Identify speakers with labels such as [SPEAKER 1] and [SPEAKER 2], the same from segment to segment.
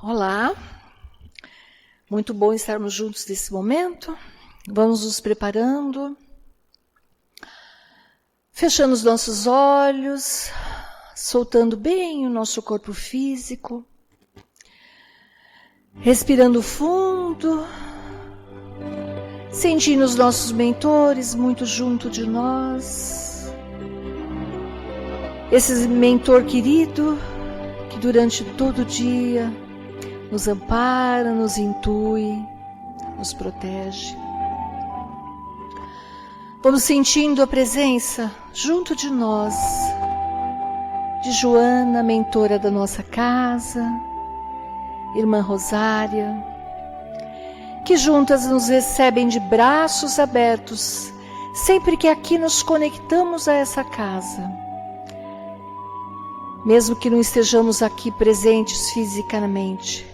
[SPEAKER 1] Olá, muito bom estarmos juntos nesse momento. Vamos nos preparando, fechando os nossos olhos, soltando bem o nosso corpo físico, respirando fundo, sentindo os nossos mentores muito junto de nós. Esse mentor querido que durante todo o dia nos ampara, nos intui, nos protege. Vamos sentindo a presença junto de nós, de Joana, mentora da nossa casa, irmã Rosária, que juntas nos recebem de braços abertos, sempre que aqui nos conectamos a essa casa. Mesmo que não estejamos aqui presentes fisicamente,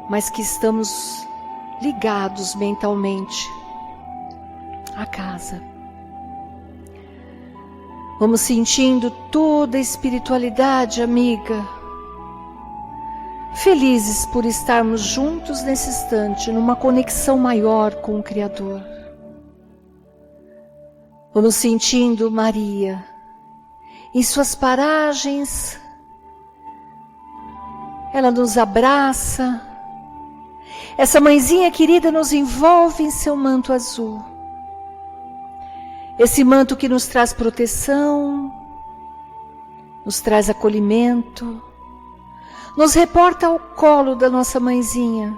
[SPEAKER 1] mas que estamos ligados mentalmente à casa. Vamos sentindo toda a espiritualidade amiga, felizes por estarmos juntos nesse instante, numa conexão maior com o Criador. Vamos sentindo Maria em suas paragens, ela nos abraça. Essa mãezinha querida nos envolve em seu manto azul. Esse manto que nos traz proteção, nos traz acolhimento, nos reporta ao colo da nossa mãezinha,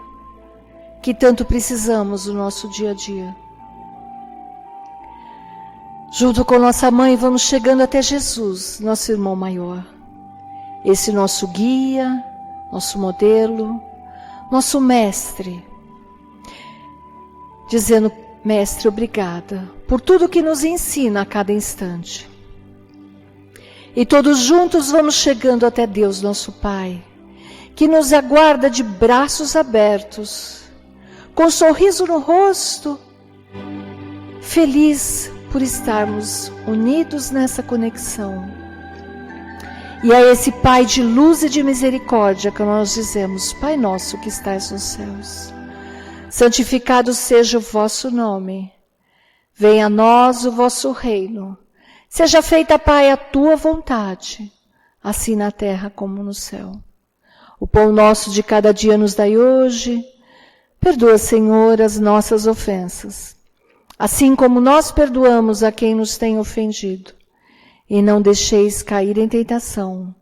[SPEAKER 1] que tanto precisamos no nosso dia a dia. Junto com nossa mãe vamos chegando até Jesus, nosso irmão maior. Esse nosso guia, nosso modelo, nosso mestre, dizendo: mestre, obrigada por tudo que nos ensina a cada instante. E todos juntos vamos chegando até Deus, nosso Pai, que nos aguarda de braços abertos, com um sorriso no rosto, feliz por estarmos unidos nessa conexão. E é esse Pai de luz e de misericórdia que nós dizemos: Pai nosso que estás nos céus, santificado seja o vosso nome. Venha a nós o vosso reino. Seja feita, Pai, a tua vontade, assim na terra como no céu. O pão nosso de cada dia nos dai hoje. Perdoa, Senhor, as nossas ofensas, assim como nós perdoamos a quem nos tem ofendido. E não deixeis cair em tentação,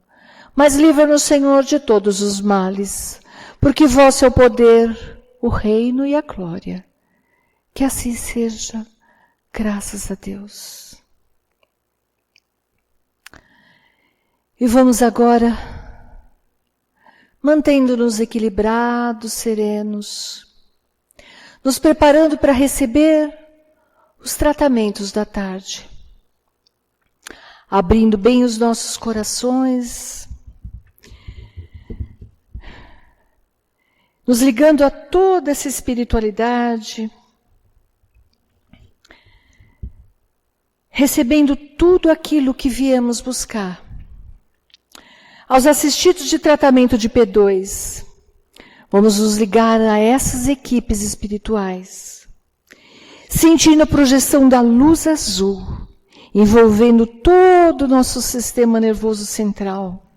[SPEAKER 1] mas livra-nos, Senhor, de todos os males, porque vosso é o poder, o reino e a glória. Que assim seja, graças a Deus. E vamos agora, mantendo-nos equilibrados, serenos, nos preparando para receber os tratamentos da tarde. Abrindo bem os nossos corações, nos ligando a toda essa espiritualidade, recebendo tudo aquilo que viemos buscar. Aos assistidos de tratamento de P2, vamos nos ligar a essas equipes espirituais, sentindo a projeção da luz azul, envolvendo todo o nosso sistema nervoso central,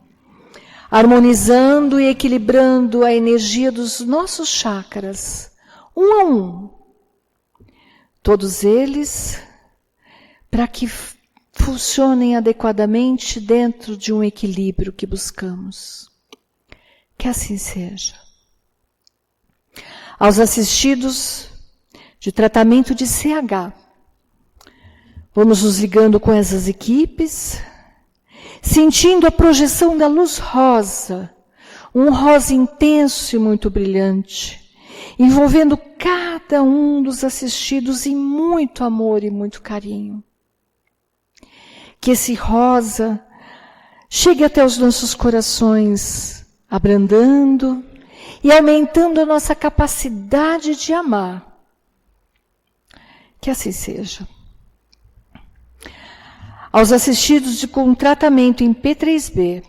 [SPEAKER 1] harmonizando e equilibrando a energia dos nossos chakras, um a um. Todos eles, para que funcionem adequadamente dentro de um equilíbrio que buscamos. Que assim seja. Aos assistidos de tratamento de CH, vamos nos ligando com essas equipes, sentindo a projeção da luz rosa, um rosa intenso e muito brilhante, envolvendo cada um dos assistidos em muito amor e muito carinho. Que esse rosa chegue até os nossos corações, abrandando e aumentando a nossa capacidade de amar. Que assim seja. Aos assistidos com tratamento em P3B,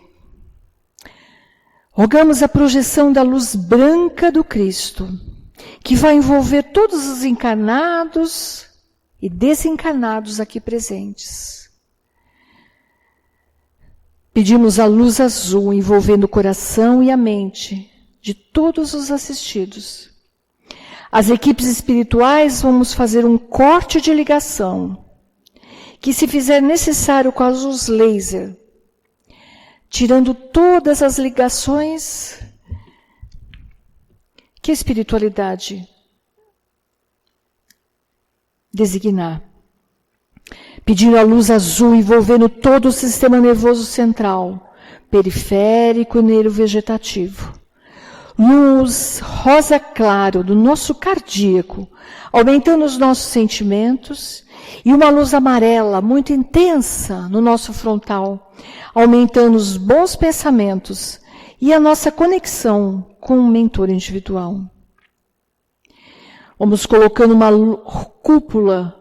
[SPEAKER 1] Rogamos a projeção da luz branca do Cristo, que vai envolver todos os encarnados e desencarnados aqui presentes. Pedimos a luz azul envolvendo o coração e a mente de todos os assistidos. As equipes espirituais vamos fazer um corte de ligação, que se fizer necessário com a luz laser, tirando todas as ligações que a espiritualidade designar. Pedindo a luz azul envolvendo todo o sistema nervoso central, periférico e neurovegetativo. Luz rosa claro do nosso cardíaco, aumentando os nossos sentimentos, e uma luz amarela muito intensa no nosso frontal, aumentando os bons pensamentos e a nossa conexão com o mentor individual. Vamos colocando uma cúpula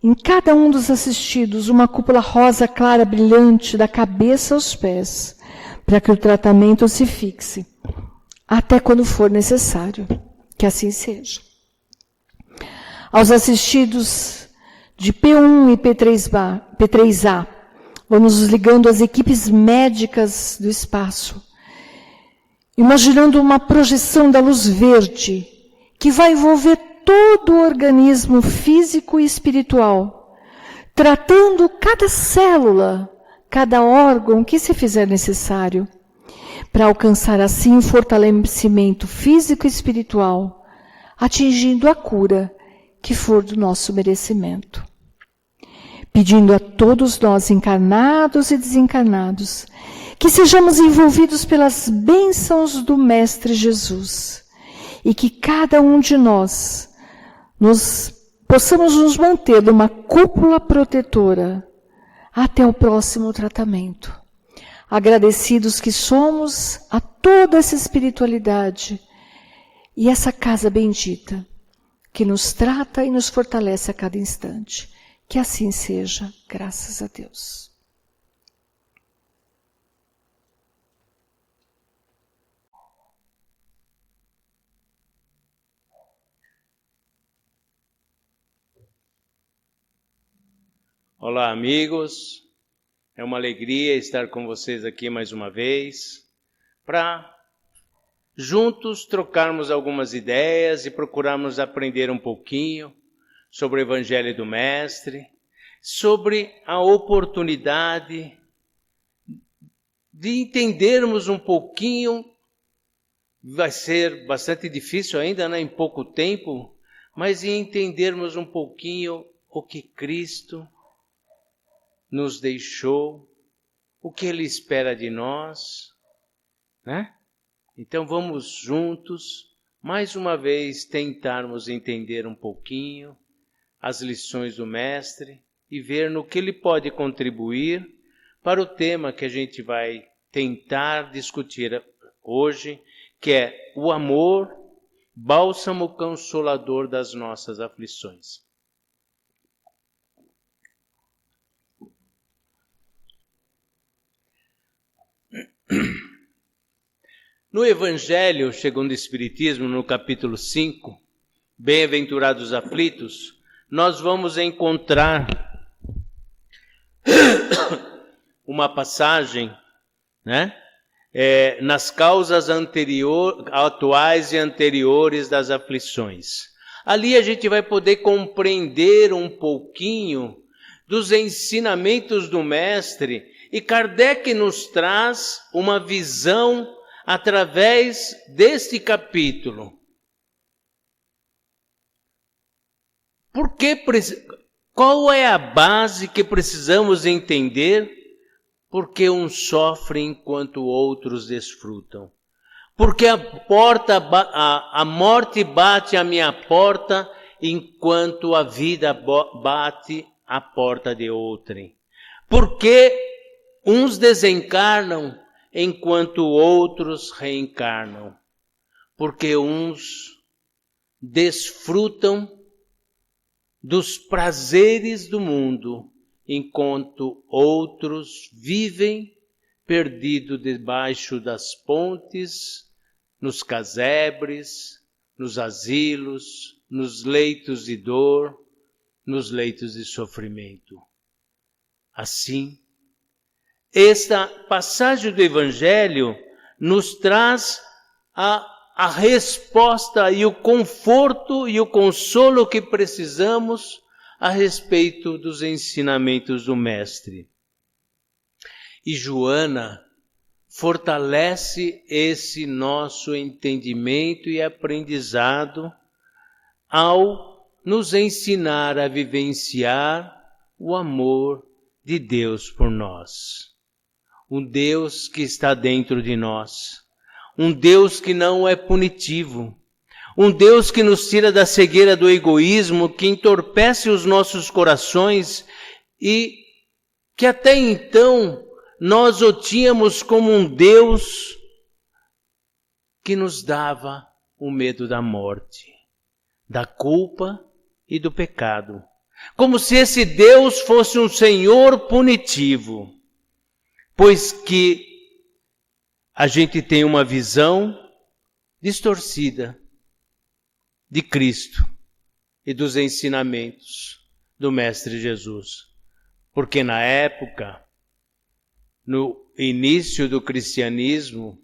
[SPEAKER 1] em cada um dos assistidos, uma cúpula rosa clara brilhante da cabeça aos pés, para que o tratamento se fixe, até quando for necessário, que assim seja. Aos assistidos de P1 e P3A, vamos nos ligando às equipes médicas do espaço, imaginando uma projeção da luz verde, que vai envolver todo o organismo físico e espiritual, tratando cada célula, cada órgão que se fizer necessário, para alcançar assim o fortalecimento físico e espiritual, atingindo a cura que for do nosso merecimento. Pedindo a todos nós, encarnados e desencarnados, que sejamos envolvidos pelas bênçãos do Mestre Jesus e que cada um de nós possamos nos manter numa cúpula protetora até o próximo tratamento. Agradecidos que somos a toda essa espiritualidade e essa casa bendita que nos trata e nos fortalece a cada instante. Que assim seja, graças a Deus.
[SPEAKER 2] Olá, amigos. É uma alegria estar com vocês aqui mais uma vez, para juntos trocarmos algumas ideias e procurarmos aprender um pouquinho sobre o Evangelho do Mestre, sobre a oportunidade de entendermos um pouquinho. Vai ser bastante difícil ainda, né, em pouco tempo, mas de entendermos um pouquinho o que Cristo nos deixou, o que Ele espera de nós, né? Então vamos juntos, mais uma vez, tentarmos entender um pouquinho as lições do Mestre e ver no que Ele pode contribuir para o tema que a gente vai tentar discutir hoje, que é o amor, bálsamo consolador das nossas aflições. No Evangelho segundo o Espiritismo, no capítulo 5, Bem-aventurados aflitos, nós vamos encontrar uma passagem, né? Nas causas atuais e anteriores das aflições. Ali a gente vai poder compreender um pouquinho dos ensinamentos do Mestre, e Kardec nos traz uma visão através deste capítulo. Qual é a base que precisamos entender? Porque uns sofrem enquanto outros desfrutam. Porque a morte bate à minha porta enquanto a vida bate à porta de outrem. Porque uns desencarnam enquanto outros reencarnam. Porque uns desfrutam dos prazeres do mundo, enquanto outros vivem perdido debaixo das pontes, nos casebres, nos asilos, nos leitos de dor, nos leitos de sofrimento. Assim, esta passagem do Evangelho nos traz a resposta e o conforto e o consolo que precisamos a respeito dos ensinamentos do Mestre. E Joana fortalece esse nosso entendimento e aprendizado ao nos ensinar a vivenciar o amor de Deus por nós. Um Deus que está dentro de nós. Um Deus que não é punitivo. Um Deus que nos tira da cegueira do egoísmo, que entorpece os nossos corações e que até então nós o tínhamos como um Deus que nos dava o medo da morte, da culpa e do pecado. Como se esse Deus fosse um Senhor punitivo, pois que a gente tem uma visão distorcida de Cristo e dos ensinamentos do Mestre Jesus. Porque na época, no início do cristianismo,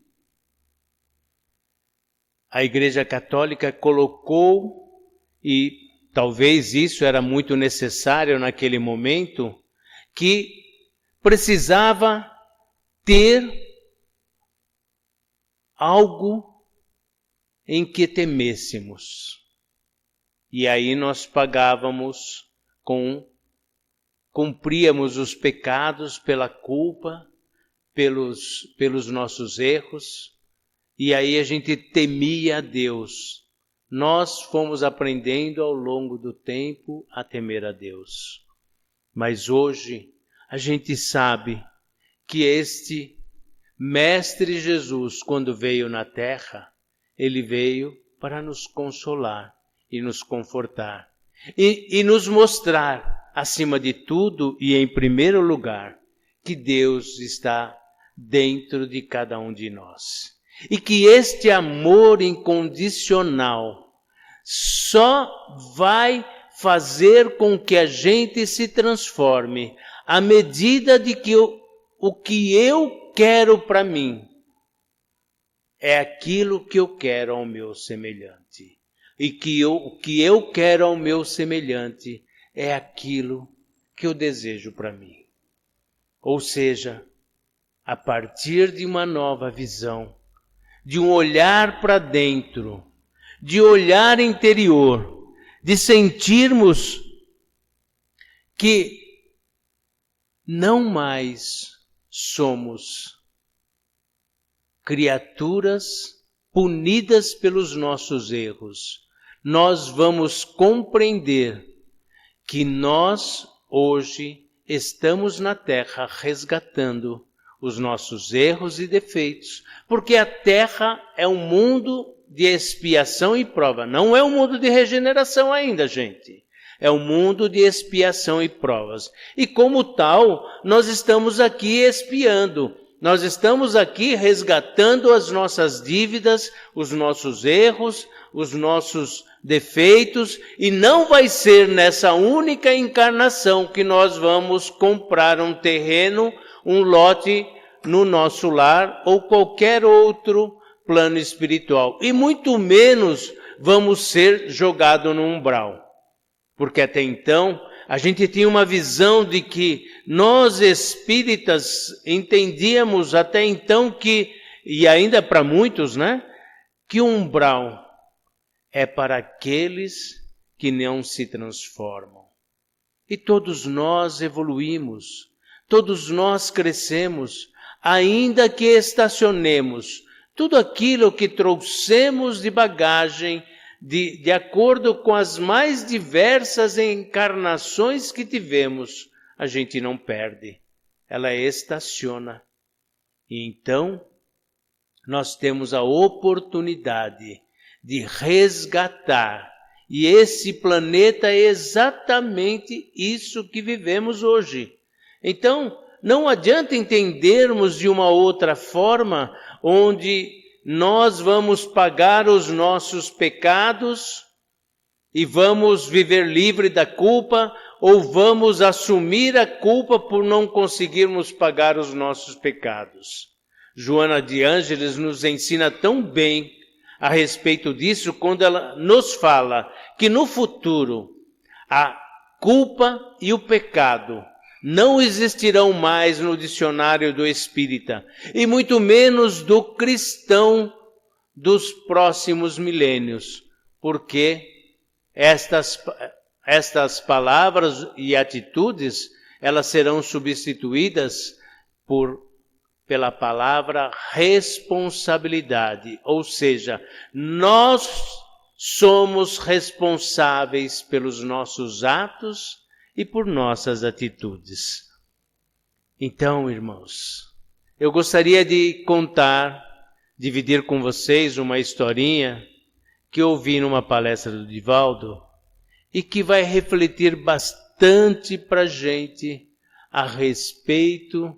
[SPEAKER 2] a Igreja Católica colocou, e talvez isso era muito necessário naquele momento, que precisava ter algo em que temêssemos. E aí nós cumpríamos os pecados pela culpa, pelos nossos erros, e aí a gente temia a Deus. Nós fomos aprendendo ao longo do tempo a temer a Deus. Mas hoje a gente sabe que este Mestre Jesus, quando veio na terra, ele veio para nos consolar e nos confortar e nos mostrar, acima de tudo e em primeiro lugar, que Deus está dentro de cada um de nós. E que este amor incondicional só vai fazer com que a gente se transforme à medida de que o que eu quero para mim é aquilo que eu quero ao meu semelhante. E que o que eu quero ao meu semelhante é aquilo que eu desejo para mim. Ou seja, a partir de uma nova visão, de um olhar para dentro, de olhar interior, de sentirmos que não mais somos criaturas punidas pelos nossos erros. Nós vamos compreender que nós hoje estamos na terra resgatando os nossos erros e defeitos, porque a terra é um mundo de expiação e prova. Não é um mundo de regeneração ainda, gente. É um mundo de expiação e provas. E como tal, nós estamos aqui expiando. Nós estamos aqui resgatando as nossas dívidas, os nossos erros, os nossos defeitos, e não vai ser nessa única encarnação que nós vamos comprar um terreno, um lote no nosso lar ou qualquer outro plano espiritual. E muito menos vamos ser jogados no umbral. Porque até então a gente tinha uma visão de que nós espíritas entendíamos até então que, e ainda para muitos, né, que o umbral é para aqueles que não se transformam. E todos nós evoluímos, todos nós crescemos, ainda que estacionemos tudo aquilo que trouxemos de bagagem, de acordo com as mais diversas encarnações que tivemos, a gente não perde, ela estaciona. E então, nós temos a oportunidade de resgatar, e esse planeta é exatamente isso que vivemos hoje. Então, não adianta entendermos de uma outra forma, onde nós vamos pagar os nossos pecados e vamos viver livre da culpa, ou vamos assumir a culpa por não conseguirmos pagar os nossos pecados. Joana de Ângeles nos ensina tão bem a respeito disso, quando ela nos fala que no futuro a culpa e o pecado não existirão mais no dicionário do espírita, e muito menos do cristão dos próximos milênios, porque estas palavras e atitudes, elas serão substituídas pela palavra responsabilidade, ou seja, nós somos responsáveis pelos nossos atos e por nossas atitudes. Então, irmãos, eu gostaria de dividir com vocês uma historinha que eu ouvi numa palestra do Divaldo e que vai refletir bastante para a gente a respeito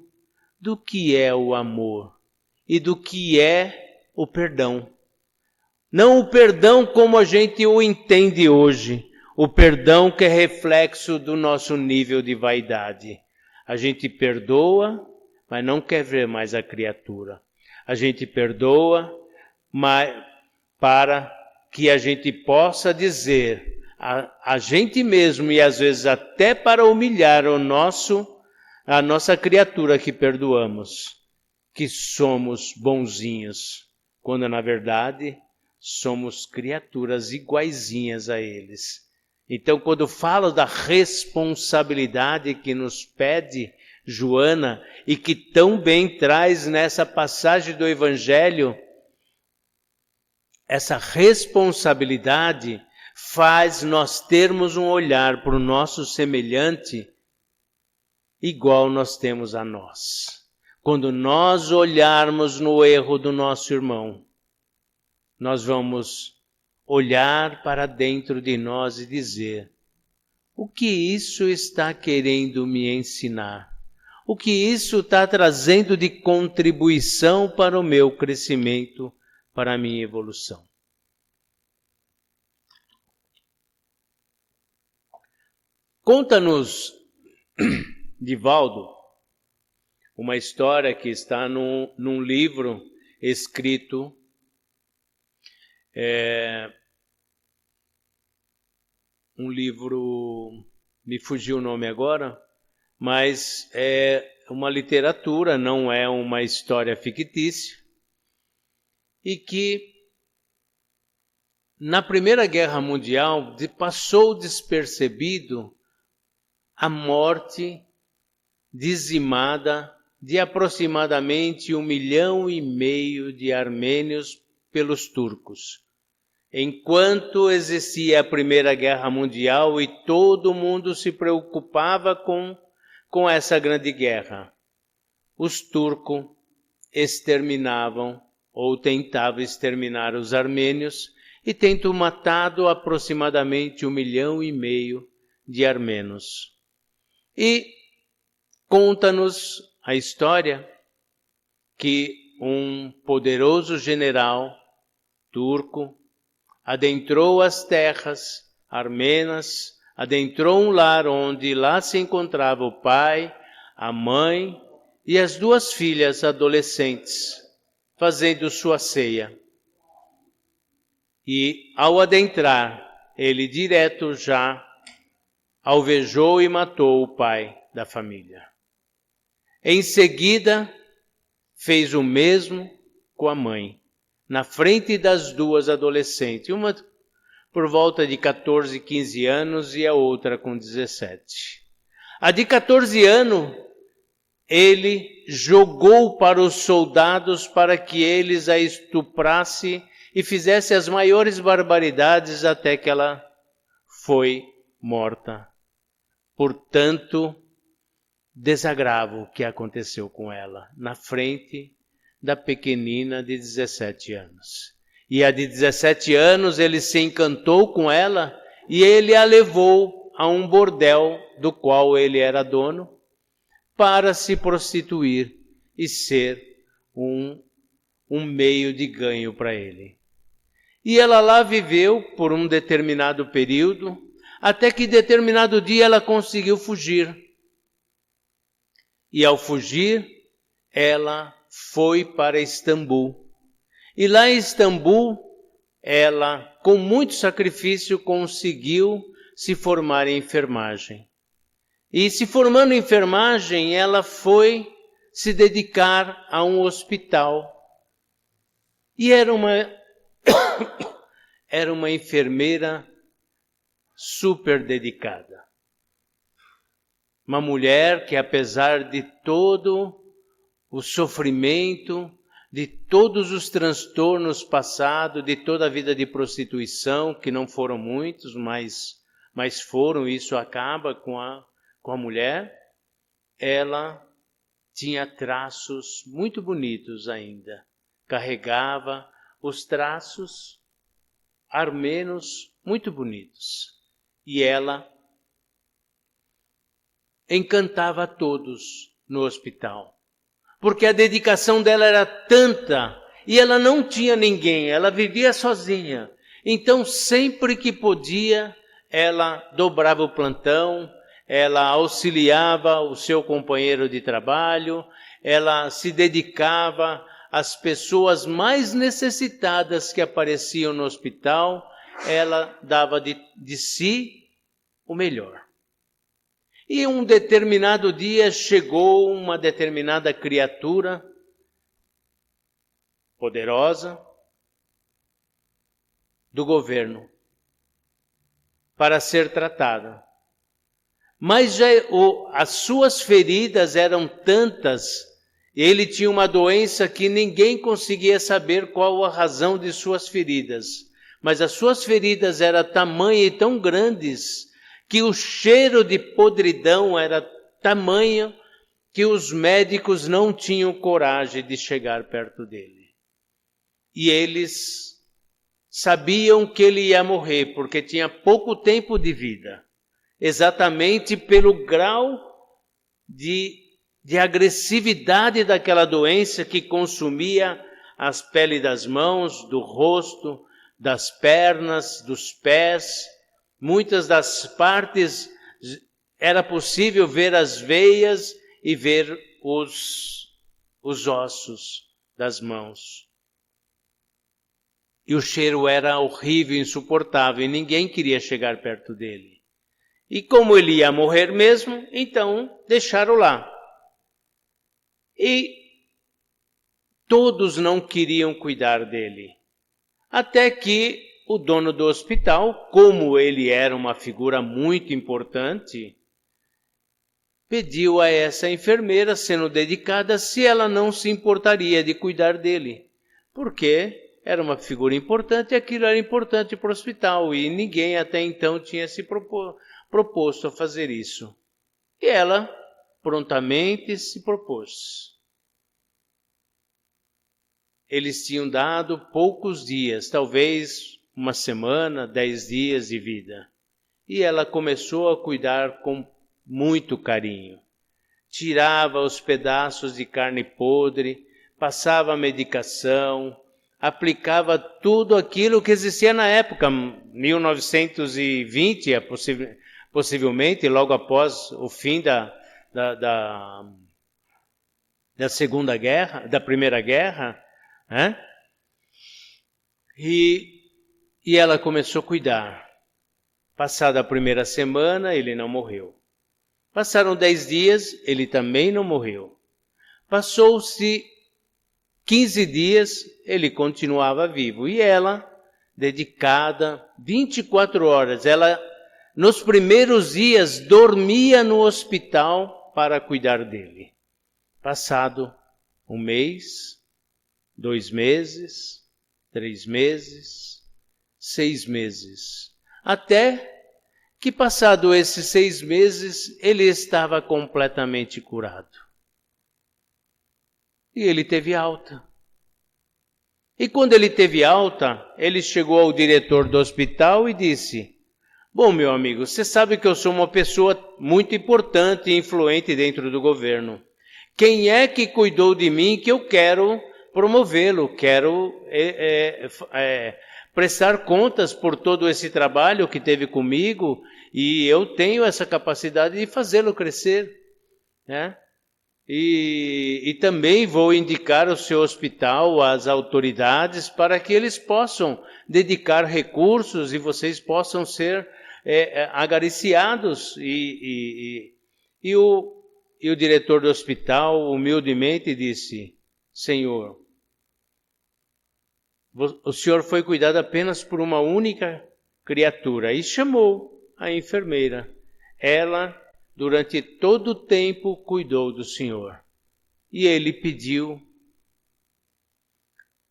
[SPEAKER 2] do que é o amor e do que é o perdão. Não o perdão como a gente o entende hoje, o perdão que é reflexo do nosso nível de vaidade. A gente perdoa, mas não quer ver mais a criatura. A gente perdoa, mas para que a gente possa dizer a gente mesmo, e às vezes até para humilhar a nossa criatura que perdoamos, que somos bonzinhos, quando na verdade somos criaturas iguaizinhas a eles. Então, quando falo da responsabilidade que nos pede Joana, e que tão bem traz nessa passagem do Evangelho, essa responsabilidade faz nós termos um olhar para o nosso semelhante igual nós temos a nós. Quando nós olharmos no erro do nosso irmão, nós vamos olhar para dentro de nós e dizer: o que isso está querendo me ensinar? O que isso está trazendo de contribuição para o meu crescimento, para a minha evolução? Conta-nos, Divaldo, uma história que está num livro escrito um livro, me fugiu o nome agora, mas é uma literatura, não é uma história fictícia, e que na Primeira Guerra Mundial passou despercebido a morte dizimada de aproximadamente 1,5 milhão de armênios pelos turcos. Enquanto existia a Primeira Guerra Mundial e todo mundo se preocupava com essa grande guerra, os turcos exterminavam ou tentavam exterminar os armênios e tentam matado aproximadamente 1,5 milhão de armênios. E conta-nos a história que um poderoso general turco adentrou as terras armenas, adentrou um lar onde lá se encontrava o pai, a mãe e as 2 filhas adolescentes, fazendo sua ceia. E ao adentrar, ele direto já alvejou e matou o pai da família. Em seguida, fez o mesmo com a mãe, na frente das 2 adolescentes, uma por volta de 14, 15 anos e a outra com 17. A de 14 anos, ele jogou para os soldados para que eles a estuprassem e fizessem as maiores barbaridades até que ela foi morta. Portanto, desagravo que aconteceu com ela, na frente da pequenina de 17 anos. E a de 17 anos, ele se encantou com ela e ele a levou a um bordel do qual ele era dono, para se prostituir e ser um meio de ganho para ele. E ela lá viveu por um determinado período, até que determinado dia ela conseguiu fugir. E ao fugir, ela foi para Istambul. E lá em Istambul, ela, com muito sacrifício, conseguiu se formar em enfermagem. E se formando em enfermagem, ela foi se dedicar a um hospital. E era uma enfermeira super dedicada. Uma mulher que, apesar de todo o sofrimento, de todos os transtornos passados, de toda a vida de prostituição, que não foram muitos, mas foram, isso acaba com a mulher, ela tinha traços muito bonitos ainda. Carregava os traços armenos muito bonitos. E ela encantava a todos no hospital. Porque a dedicação dela era tanta e ela não tinha ninguém, ela vivia sozinha. Então, sempre que podia, ela dobrava o plantão, ela auxiliava o seu companheiro de trabalho, ela se dedicava às pessoas mais necessitadas que apareciam no hospital, ela dava de si o melhor. E um determinado dia chegou uma determinada criatura poderosa do governo para ser tratada. Mas as suas feridas eram tantas, ele tinha uma doença que ninguém conseguia saber qual a razão de suas feridas. Mas as suas feridas eram tamanhas e tão grandes que o cheiro de podridão era tamanho que os médicos não tinham coragem de chegar perto dele. E eles sabiam que ele ia morrer, porque tinha pouco tempo de vida, exatamente pelo grau de agressividade daquela doença que consumia as peles das mãos, do rosto, das pernas, dos pés. Muitas das partes era possível ver as veias e ver os ossos das mãos. E o cheiro era horrível, insuportável, e ninguém queria chegar perto dele. E como ele ia morrer mesmo, então deixaram lá. E todos não queriam cuidar dele. Até que o dono do hospital, como ele era uma figura muito importante, pediu a essa enfermeira, sendo dedicada, se ela não se importaria de cuidar dele. Porque era uma figura importante e aquilo era importante para o hospital. E ninguém até então tinha se proposto a fazer isso. E ela prontamente se propôs. Eles tinham dado poucos dias, talvez uma semana, 10 dias de vida. E ela começou a cuidar com muito carinho. Tirava os pedaços de carne podre, passava a medicação, aplicava tudo aquilo que existia na época, 1920, possivelmente, logo após o fim da Segunda Guerra, da Primeira Guerra, né? E ela começou a cuidar. Passada a primeira semana, ele não morreu. Passaram 10 dias, ele também não morreu. Passou-se 15 dias, ele continuava vivo. E ela, dedicada 24 horas, ela, nos primeiros dias, dormia no hospital para cuidar dele. Passado 1 mês, 2 meses, 3 meses, 6 meses. Até que, passado esses 6 meses, ele estava completamente curado. E ele teve alta. E quando ele teve alta, ele chegou ao diretor do hospital e disse: Bom, meu amigo, você sabe que eu sou uma pessoa muito importante e influente dentro do governo. Quem é que cuidou de mim que eu quero promovê-lo, quero prestar contas por todo esse trabalho que teve comigo e eu tenho essa capacidade de fazê-lo crescer, né? E também vou indicar o seu hospital às autoridades para que eles possam dedicar recursos e vocês possam ser acariciados. E o diretor do hospital humildemente disse: Senhor, o senhor foi cuidado apenas por uma única criatura. E chamou a enfermeira. Ela, durante todo o tempo, cuidou do senhor. E ele pediu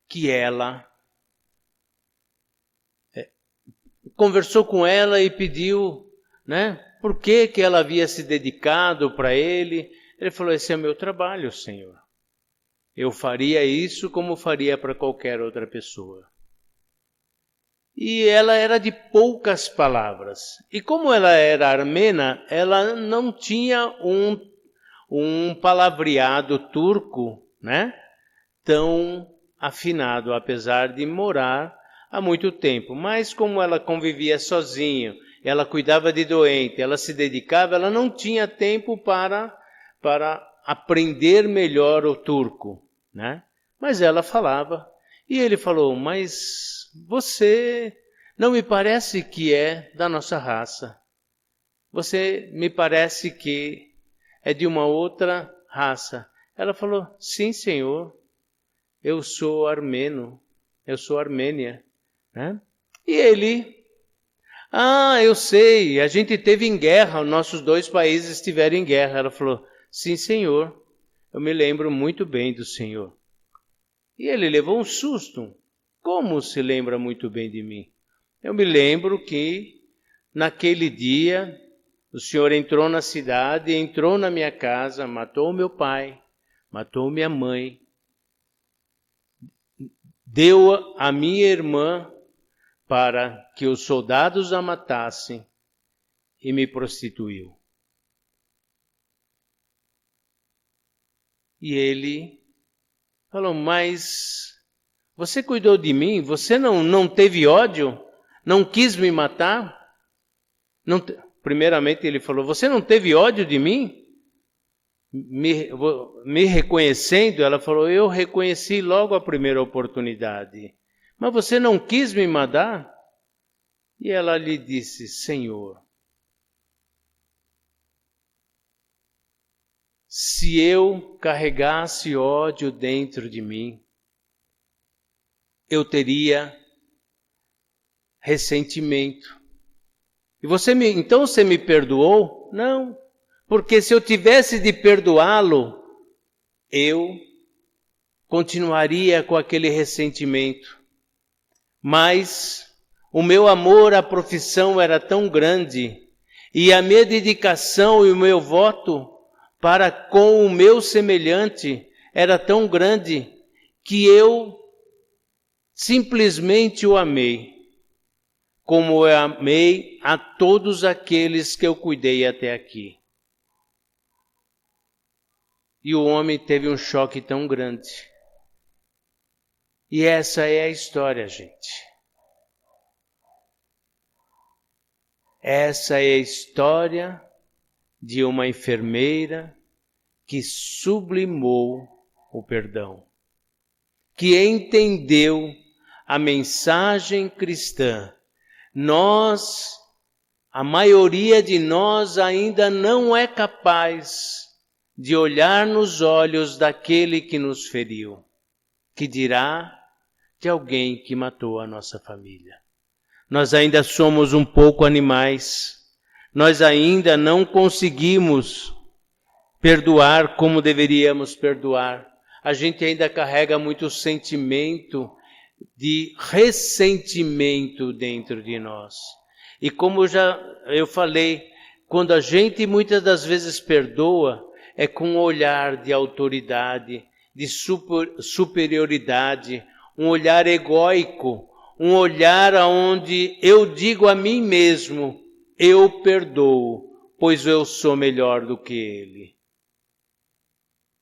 [SPEAKER 2] que ela... conversou com ela e pediu, né, por que ela havia se dedicado para ele. Ele falou: esse é o meu trabalho, Senhor. Eu faria isso como faria para qualquer outra pessoa. E ela era de poucas palavras. E como ela era armena, ela não tinha um palavreado turco, né, tão afinado, apesar de morar há muito tempo. Mas como ela convivia sozinha, ela cuidava de doente, ela se dedicava, ela não tinha tempo para aprender melhor o turco, né? Mas ela falava. E ele falou: mas você não me parece que é da nossa raça. Você me parece que é de uma outra raça. Ela falou: sim, Senhor, eu sou armeno, eu sou armênia, né? E ele: eu sei, a gente teve em guerra, nossos dois países estiveram em guerra. Ela falou: sim, Senhor, eu me lembro muito bem do Senhor. E ele levou um susto. Como se lembra muito bem de mim? Eu me lembro que naquele dia o Senhor entrou na cidade, entrou na minha casa, matou meu pai, matou minha mãe, deu a minha irmã para que os soldados a matassem e me prostituiu. E ele falou: mas você cuidou de mim? Você não teve ódio? Não quis me matar? Primeiramente ele falou: você não teve ódio de mim? Me reconhecendo? Ela falou: eu reconheci logo a primeira oportunidade. Mas você não quis me matar? E ela lhe disse: Senhor, se eu carregasse ódio dentro de mim, eu teria ressentimento. E então você me perdoou? Não, porque se eu tivesse de perdoá-lo, eu continuaria com aquele ressentimento. Mas o meu amor à profissão era tão grande, e a minha dedicação e o meu voto para com o meu semelhante era tão grande, que eu simplesmente o amei, como eu amei a todos aqueles que eu cuidei até aqui. E o homem teve um choque tão grande. E essa é a história, gente. Essa é a história de uma enfermeira que sublimou o perdão, que entendeu a mensagem cristã. A maioria de nós ainda não é capaz de olhar nos olhos daquele que nos feriu, que dirá de alguém que matou a nossa família. Nós ainda somos um pouco animais, nós ainda não conseguimos perdoar como deveríamos perdoar. A gente ainda carrega muito sentimento de ressentimento dentro de nós. E como eu falei, quando a gente muitas das vezes perdoa, é com um olhar de autoridade, de superioridade, um olhar egóico, um olhar onde eu digo a mim mesmo eu perdoo, pois eu sou melhor do que ele.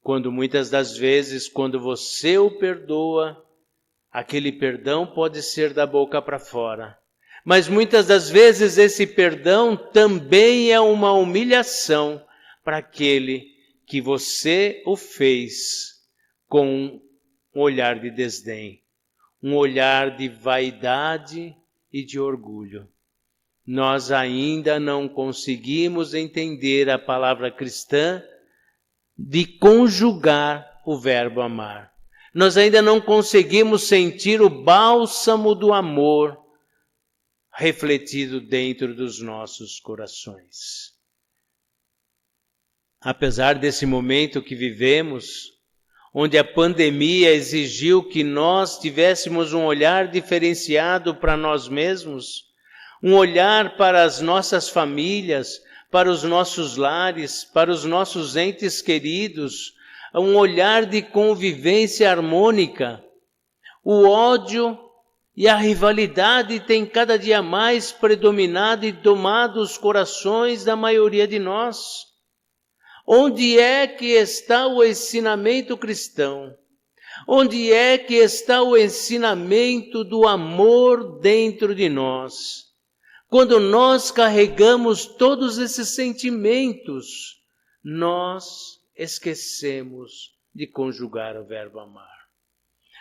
[SPEAKER 2] Quando muitas das vezes, quando você o perdoa, aquele perdão pode ser da boca para fora. Mas muitas das vezes esse perdão também é uma humilhação para aquele que você o fez com um olhar de desdém, um olhar de vaidade e de orgulho. Nós ainda não conseguimos entender a palavra cristã de conjugar o verbo amar. Nós ainda não conseguimos sentir o bálsamo do amor refletido dentro dos nossos corações. Apesar desse momento que vivemos, onde a pandemia exigiu que nós tivéssemos um olhar diferenciado para nós mesmos, um olhar para as nossas famílias, para os nossos lares, para os nossos entes queridos, um olhar de convivência harmônica. O ódio e a rivalidade têm cada dia mais predominado e tomado os corações da maioria de nós. Onde é que está o ensinamento cristão? Onde é que está o ensinamento do amor dentro de nós? Quando nós carregamos todos esses sentimentos, nós esquecemos de conjugar o verbo amar.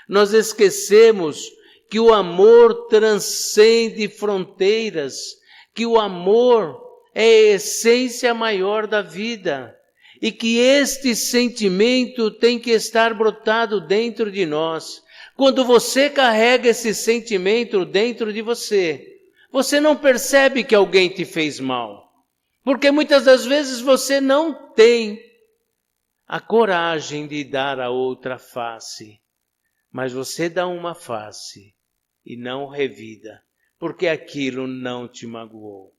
[SPEAKER 2] Nós esquecemos que o amor transcende fronteiras, que o amor é a essência maior da vida e que este sentimento tem que estar brotado dentro de nós. Quando você carrega esse sentimento dentro de você, você não percebe que alguém te fez mal, porque muitas das vezes você não tem a coragem de dar a outra face, mas você dá uma face e não revida, porque aquilo não te magoou.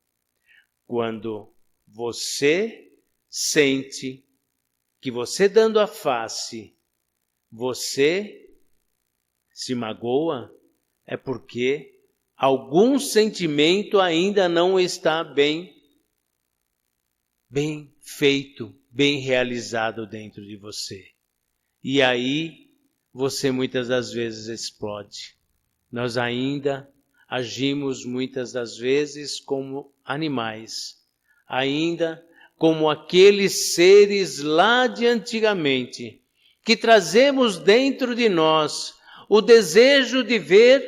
[SPEAKER 2] Quando você sente que você dando a face, você se magoa, é porque algum sentimento ainda não está bem feito, bem realizado dentro de você. E aí você muitas das vezes explode. Nós ainda agimos muitas das vezes como animais, ainda como aqueles seres lá de antigamente, que trazemos dentro de nós o desejo de ver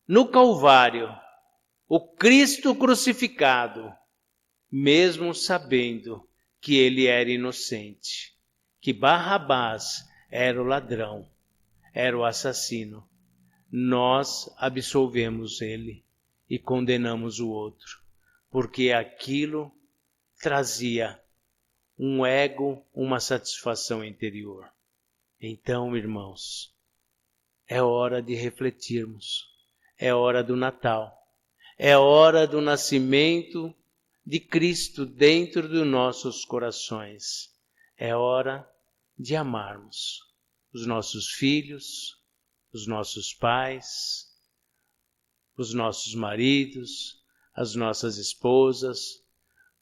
[SPEAKER 2] no Calvário o Cristo crucificado, mesmo sabendo que ele era inocente, que Barrabás era o ladrão, era o assassino. Nós absolvemos ele e condenamos o outro, porque aquilo trazia um ego, uma satisfação interior. Então, irmãos, é hora de refletirmos, é hora do Natal, é hora do nascimento de Cristo dentro dos nossos corações, é hora de amarmos os nossos filhos, os nossos pais, os nossos maridos, as nossas esposas,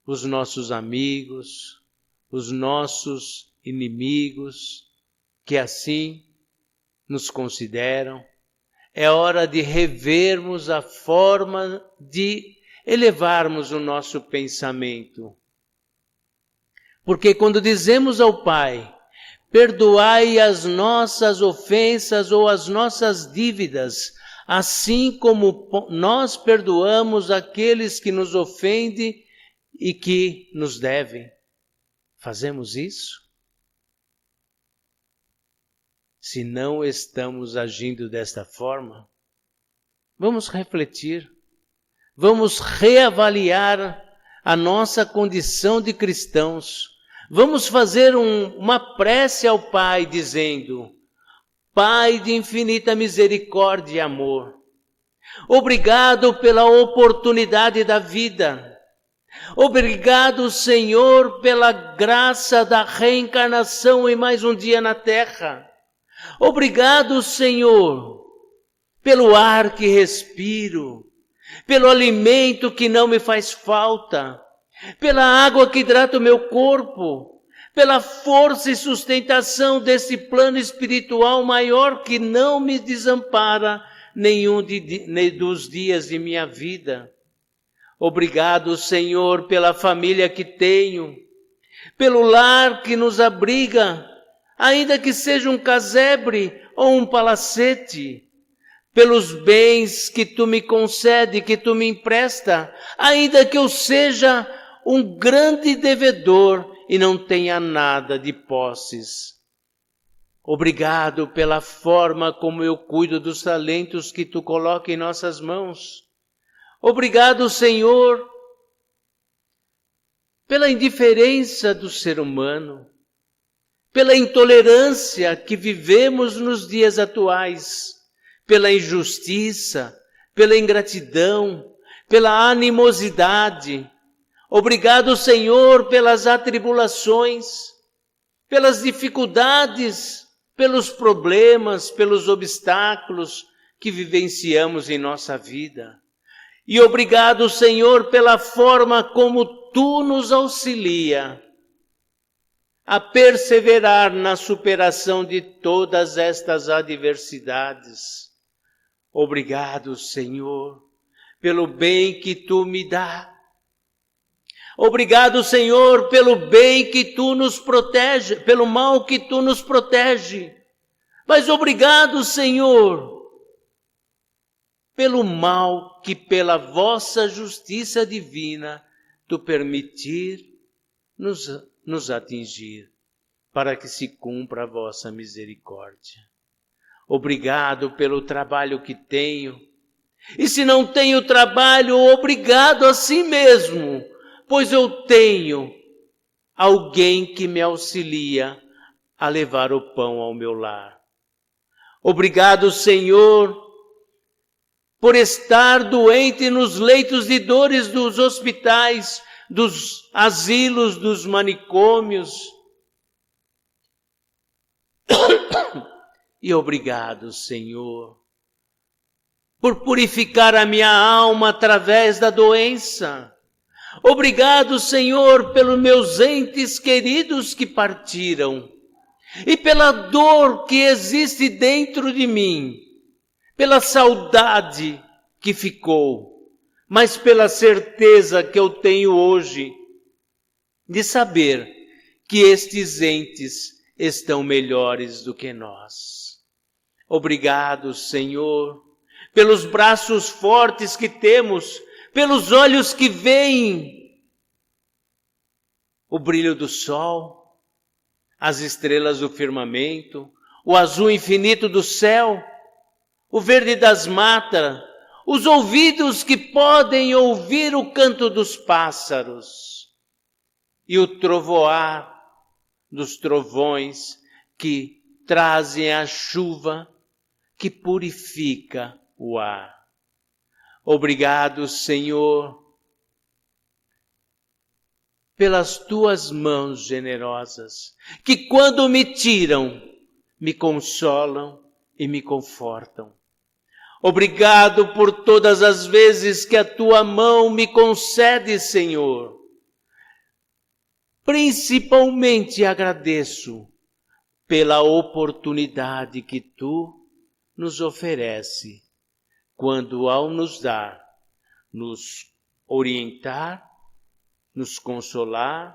[SPEAKER 2] os nossos amigos, os nossos inimigos, que assim nos consideram. É hora de revermos a forma de elevarmos o nosso pensamento. Porque quando dizemos ao Pai, perdoai as nossas ofensas ou as nossas dívidas, assim como nós perdoamos aqueles que nos ofendem e que nos devem. Fazemos isso? Se não estamos agindo desta forma, vamos refletir, vamos reavaliar a nossa condição de cristãos, vamos fazer uma prece ao Pai dizendo: Pai de infinita misericórdia e amor, obrigado pela oportunidade da vida. Obrigado, Senhor, pela graça da reencarnação em mais um dia na terra. Obrigado, Senhor, pelo ar que respiro. pelo alimento que não me faz falta, pela água que hidrata o meu corpo, pela força e sustentação desse plano espiritual maior que não me desampara nenhum dos dias de minha vida. Obrigado, Senhor, pela família que tenho, pelo lar que nos abriga, ainda que seja um casebre ou um palacete, pelos bens que Tu me concede, que Tu me empresta, ainda que eu seja um grande devedor e não tenha nada de posses. Obrigado pela forma como eu cuido dos talentos que Tu coloca em nossas mãos. Obrigado, Senhor, pela indiferença do ser humano, pela intolerância que vivemos nos dias atuais, pela injustiça, pela ingratidão, pela animosidade. Obrigado, Senhor, pelas atribulações, pelas dificuldades, pelos problemas, pelos obstáculos que vivenciamos em nossa vida. E obrigado, Senhor, pela forma como Tu nos auxilia a perseverar na superação de todas estas adversidades. Obrigado, Senhor, pelo bem que Tu me dá. Obrigado, Senhor, pelo bem que Tu nos protege, pelo mal que Tu nos protege. Mas obrigado, Senhor, pelo mal que pela Vossa justiça divina Tu permitir nos atingir, para que se cumpra a Vossa misericórdia. Obrigado pelo trabalho que tenho. E se não tenho trabalho, obrigado a si mesmo, pois eu tenho alguém que me auxilia a levar o pão ao meu lar. Obrigado, Senhor, por estar doente nos leitos de dores dos hospitais, dos asilos, dos manicômios. E obrigado, Senhor, por purificar a minha alma através da doença. Obrigado, Senhor, pelos meus entes queridos que partiram e pela dor que existe dentro de mim, pela saudade que ficou, mas pela certeza que eu tenho hoje de saber que estes entes estão melhores do que nós. Obrigado, Senhor, pelos braços fortes que temos, pelos olhos que veem o brilho do sol, as estrelas do firmamento, o azul infinito do céu, o verde das matas, os ouvidos que podem ouvir o canto dos pássaros e o trovoar dos trovões que trazem a chuva que purifica o ar. Obrigado, Senhor, pelas Tuas mãos generosas, que quando me tiram, me consolam e me confortam. Obrigado por todas as vezes que a Tua mão me concede, Senhor. Principalmente agradeço pela oportunidade que Tu nos oferece, quando ao nos dar, nos orientar, nos consolar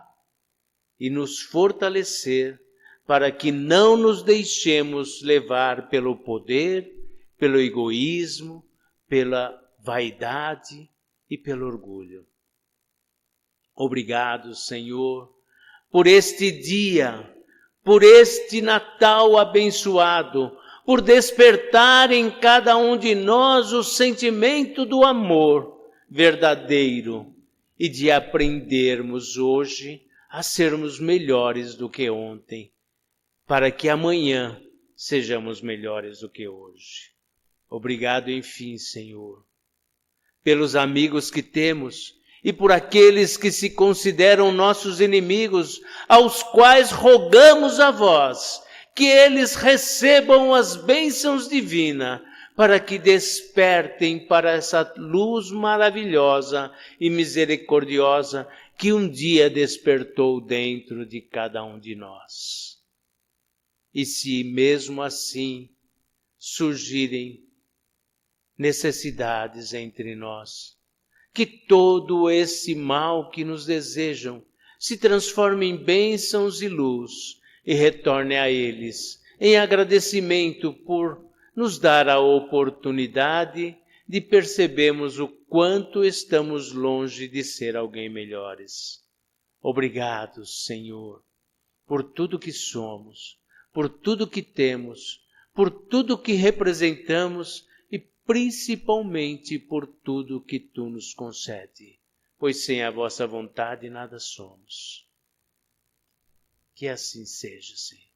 [SPEAKER 2] e nos fortalecer, para que não nos deixemos levar pelo poder, pelo egoísmo, pela vaidade e pelo orgulho. Obrigado, Senhor, por este dia, por este Natal abençoado, por despertar em cada um de nós o sentimento do amor verdadeiro e de aprendermos hoje a sermos melhores do que ontem, para que amanhã sejamos melhores do que hoje. Obrigado, enfim, Senhor, pelos amigos que temos e por aqueles que se consideram nossos inimigos, aos quais rogamos a Vós que eles recebam as bênçãos divinas, para que despertem para essa luz maravilhosa e misericordiosa que um dia despertou dentro de cada um de nós. E se mesmo assim surgirem necessidades entre nós, que todo esse mal que nos desejam se transforme em bênçãos e luz e retorne a eles em agradecimento por nos dar a oportunidade de percebermos o quanto estamos longe de ser alguém melhores. Obrigado, Senhor, por tudo que somos, por tudo que temos, por tudo que representamos e principalmente por tudo que Tu nos concede, pois sem a vossa vontade nada somos. Que assim seja, Senhor.